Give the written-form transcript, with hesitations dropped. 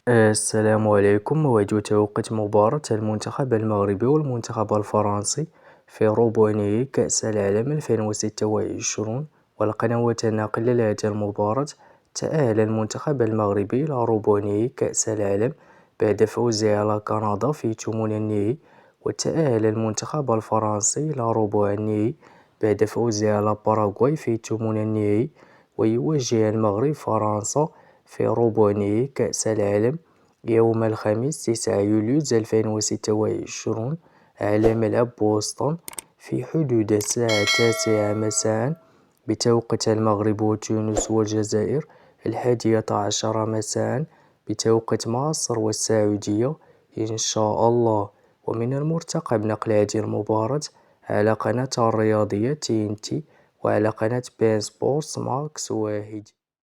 السلام عليكم. موعد توقيت مباراة المنتخب المغربي والمنتخب الفرنسي في ربع نهائي كأس العالم 2026، والقنوات الناقلة لهذه المباراة. تأهل المنتخب المغربي إلى ربع نهائي كأس العالم بعد فوزه على كندا في ثمن النهائي، وتأهل المنتخب الفرنسي إلى ربع النهائي بعد فوزه على باراغواي في ثمن النهائي. ويواجه المغرب فرنسا في ربع نهائي كأس العالم يوم الخميس 9 يوليو 2026 على ملعب بوسطن في حدود الساعة 9 مساء بتوقيت المغرب وتونس والجزائر، 11 مساء بتوقيت مصر والسعودية إن شاء الله. ومن المرتقب نقل هذه المباراة على قناة الرياضية TNT وعلى قناة بين سبورتس ماكس 1.